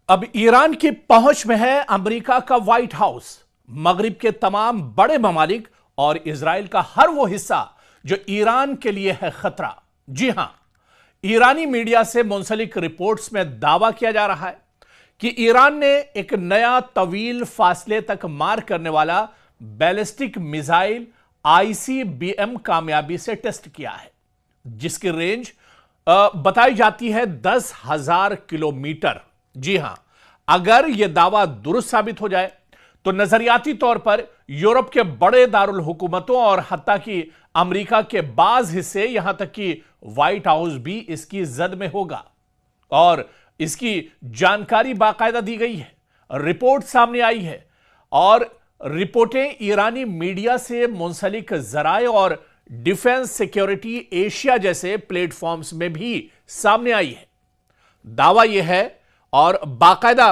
अब ईरान की पहुंच में है अमेरिका का व्हाइट हाउस, मगरिब के तमाम बड़े ममालिक और इजराइल का हर वो हिस्सा जो ईरान के लिए है खतरा। जी हां, ईरानी मीडिया से मुंसलिक रिपोर्ट्स में दावा किया जा रहा है कि ईरान ने एक नया तवील फासले तक मार करने वाला बैलिस्टिक मिसाइल आईसीबीएम कामयाबी से टेस्ट किया है, जिसकी रेंज बताई जाती है 10,000 किलोमीटर। जी हां, अगर यह दावा दुरुस्त साबित हो जाए तो नजरियाती तौर पर यूरोप के बड़े दारुल हुकूमतों और हत्ता कि अमेरिका के बाज हिस्से, यहां तक कि व्हाइट हाउस भी इसकी जद में होगा। और इसकी जानकारी बाकायदा दी गई है, रिपोर्ट सामने आई है और रिपोर्टें ईरानी मीडिया से मुंसलिक जराए और डिफेंस सिक्योरिटी एशिया जैसे प्लेटफॉर्म्स में भी सामने आई है। दावा यह है और बाकायदा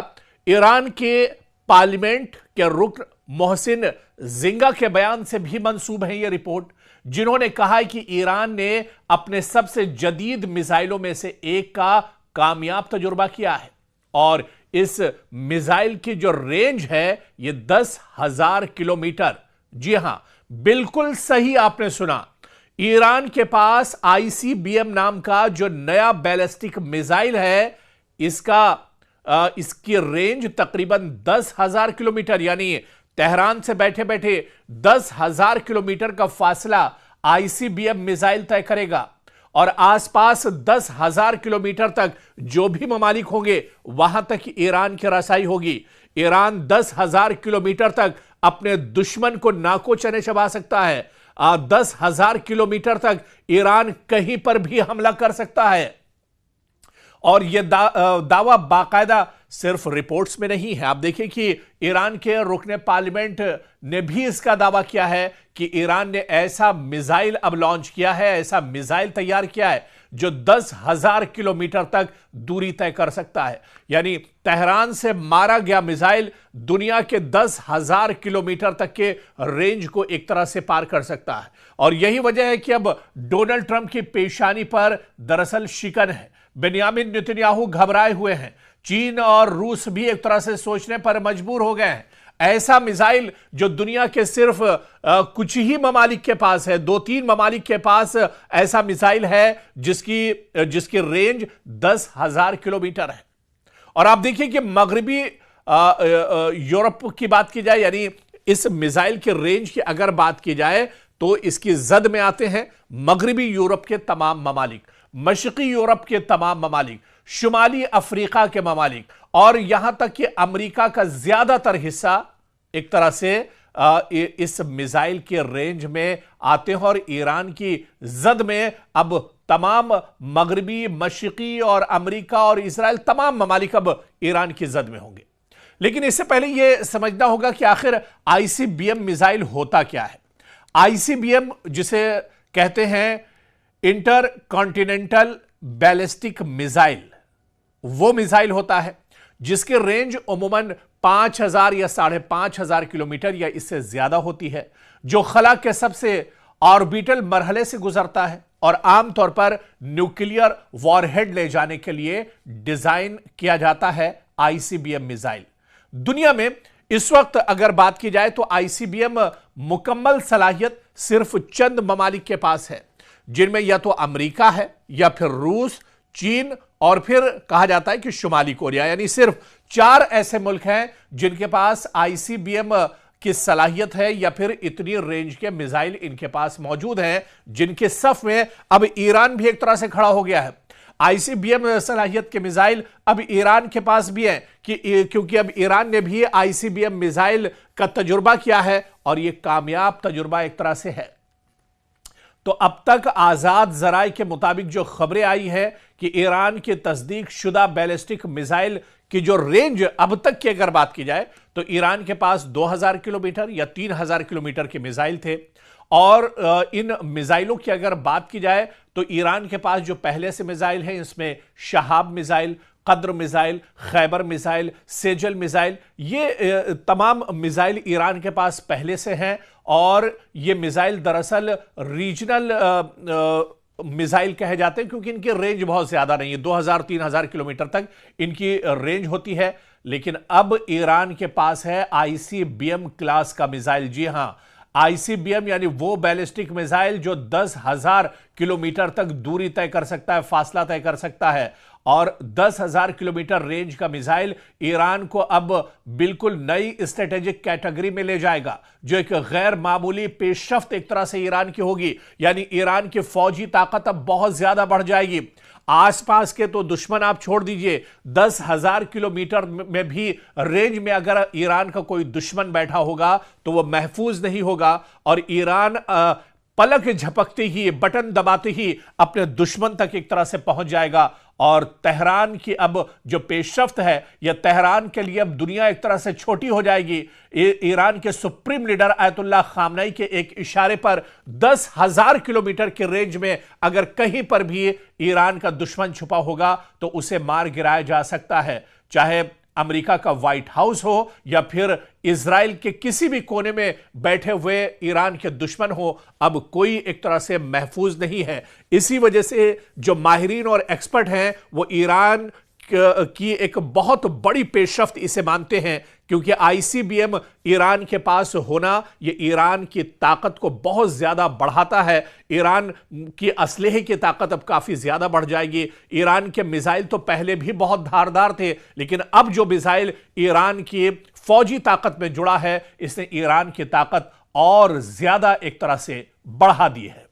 ईरान के पार्लियामेंट के रुकन मोहसिन जिंगा के बयान से भी मंसूब है यह रिपोर्ट, जिन्होंने कहा है कि ईरान ने अपने सबसे जदीद मिसाइलों में से एक का कामयाब तजुर्बा किया है और इस मिसाइल की जो रेंज है यह 10,000 किलोमीटर। जी हां, बिल्कुल सही आपने सुना, ईरान के पास आईसीबीएम नाम का जो नया बैलिस्टिक मिसाइल है, इसकी रेंज तकरीबन 10,000 किलोमीटर, यानी तेहरान से बैठे बैठे 10,000 किलोमीटर का फासला आईसीबीएम मिसाइल तय करेगा और आसपास 10,000 किलोमीटर तक जो भी ममालिक होंगे वहां तक ईरान की रसाई होगी। ईरान 10,000 किलोमीटर तक अपने दुश्मन को नाको चने चबा सकता है। 10,000 किलोमीटर तक ईरान कहीं पर भी हमला कर सकता है। और यह दावा बाकायदा सिर्फ रिपोर्ट्स में नहीं है। आप देखिए कि ईरान के रुकने पार्लियामेंट ने भी इसका दावा किया है कि ईरान ने ऐसा मिसाइल अब लॉन्च किया है, ऐसा मिसाइल तैयार किया है जो 10,000 किलोमीटर तक दूरी तय कर सकता है। यानी तेहरान से मारा गया मिसाइल दुनिया के 10,000 किलोमीटर तक के रेंज को एक तरह से पार कर सकता है। और यही वजह है कि अब डोनाल्ड ट्रंप की पेशानी पर दरअसल शिकन है। बेंयामिन नेतन्याहू घबराए हुए हैं। चीन और रूस भी एक तरह से सोचने पर मजबूर हो गए हैं। ऐसा मिसाइल जो दुनिया के सिर्फ कुछ ही ममालिक के पास है, 2-3 ममालिक के पास ऐसा मिसाइल है जिसकी रेंज 10,000 किलोमीटर है। और आप देखिए कि मगरबी यूरोप की बात की जाए, यानी इस मिसाइल के रेंज की अगर बात की जाए तो इसकी जद में आते हैं मगरबी यूरोप के तमाम ममालिक, मशरकी यूरोप के तमाम ममालिक, शुमाली अफ्रीका के ममालिक और यहां तक कि अमेरिका का ज्यादातर हिस्सा एक तरह से इस मिसाइल के रेंज में आते हैं। और ईरान की जद में अब तमाम मगरबी, मशरकी और अमेरिका और इजराइल, तमाम ममालिक अब ईरान की जद में होंगे। लेकिन इससे पहले यह समझना होगा कि आखिर आईसीबीएम मिसाइल होता क्या है। आईसीबीएम जिसे कहते हैं इंटर कॉन्टिनेंटल बैलिस्टिक मिसाइल, वो मिसाइल होता है जिसकी रेंज अमूमन 5,000 या 5,500 किलोमीटर या इससे ज्यादा होती है, जो खला के सबसे ऑर्बिटल मरहले से गुजरता है और आमतौर पर न्यूक्लियर वॉरहेड ले जाने के लिए डिजाइन किया जाता है आईसीबीएम मिसाइल। दुनिया में इस वक्त अगर बात की जाए तो आईसीबीएम मुकम्मल सलाहियत सिर्फ चंद ममालिक के पास है, जिनमें या तो अमेरिका है या फिर रूस, चीन और फिर कहा जाता है कि शुमाली कोरिया। यानी सिर्फ 4 ऐसे मुल्क हैं जिनके पास आईसीबीएम की सलाहियत है या फिर इतनी रेंज के मिसाइल इनके पास मौजूद हैं, जिनके सफ में अब ईरान भी एक तरह से खड़ा हो गया है। आईसीबीएम सलाहियत के मिसाइल अब ईरान के पास भी हैं क्योंकि अब ईरान ने भी आईसीबीएम मिसाइल का तजुर्बा किया है और यह कामयाब तजुर्बा एक तरह से है। तो अब तक आजाद जराए के मुताबिक जो खबरें आई है कि ईरान की तस्दीक शुदा बैलिस्टिक मिसाइल की जो रेंज अब तक की अगर बात की जाए तो ईरान के पास 2,000 किलोमीटर या 3,000 किलोमीटर के मिसाइल थे। और इन मिसाइलों की अगर बात की जाए तो ईरान के पास जो पहले से मिसाइल हैं, इसमें शहाब मिसाइल, कद्र missile, Khyber missile, Sejal missile, ये तमाम मिसाइल ईरान के पास पहले से हैं। और ये मिसाइल दरअसल रीजनल मिसाइल कहे जाते हैं क्योंकि इनकी रेंज बहुत ज्यादा नहीं है, 2000-3000 किलोमीटर तक इनकी रेंज होती है। लेकिन अब ईरान के पास है आईसीबीएम क्लास का मिसाइल। जी हां, आईसीबीएम यानी वो बैलिस्टिक मिसाइल जो 10,000 किलोमीटर तक दूरी तय कर सकता है, फासला तय कर सकता है। और 10,000 किलोमीटर रेंज का मिसाइल ईरान को अब बिल्कुल नई स्ट्रेटेजिक कैटेगरी में ले जाएगा, जो एक गैर मामूली पेशरफ्त एक तरह से ईरान की होगी। यानी ईरान की फौजी ताकत अब बहुत ज्यादा बढ़ जाएगी। आसपास के तो दुश्मन आप छोड़ दीजिए, 10,000 किलोमीटर में भी रेंज में अगर ईरान का कोई दुश्मन बैठा होगा तो वह महफूज नहीं होगा। और ईरान पलक झपकते ही, बटन दबाते ही अपने दुश्मन तक एक तरह से पहुंच जाएगा। और तेहरान की अब जो पेशरफ्त है, यह तेहरान के लिए अब दुनिया एक तरह से छोटी हो जाएगी। ईरान के सुप्रीम लीडर आयतुल्लाह खामनई के एक इशारे पर 10,000 किलोमीटर की रेंज में अगर कहीं पर भी ईरान का दुश्मन छुपा होगा तो उसे मार गिराया जा सकता है। चाहे अमेरिका का व्हाइट हाउस हो या फिर इजराइल के किसी भी कोने में बैठे हुए ईरान के दुश्मन हो, अब कोई एक तरह से महफूज नहीं है। इसी वजह से जो माहिरीन और एक्सपर्ट हैं वो ईरान की एक बहुत बड़ी पेशरफ्त इसे मानते हैं, क्योंकि आईसीबीएम ईरान के पास होना ये ईरान की ताकत को बहुत ज्यादा बढ़ाता है। ईरान की असलहे की ताकत अब काफी ज्यादा बढ़ जाएगी। ईरान के मिसाइल तो पहले भी बहुत धारदार थे, लेकिन अब जो मिसाइल ईरान की फौजी ताकत में जुड़ा है, इसने ईरान की ताकत और ज्यादा एक तरह से बढ़ा दी है।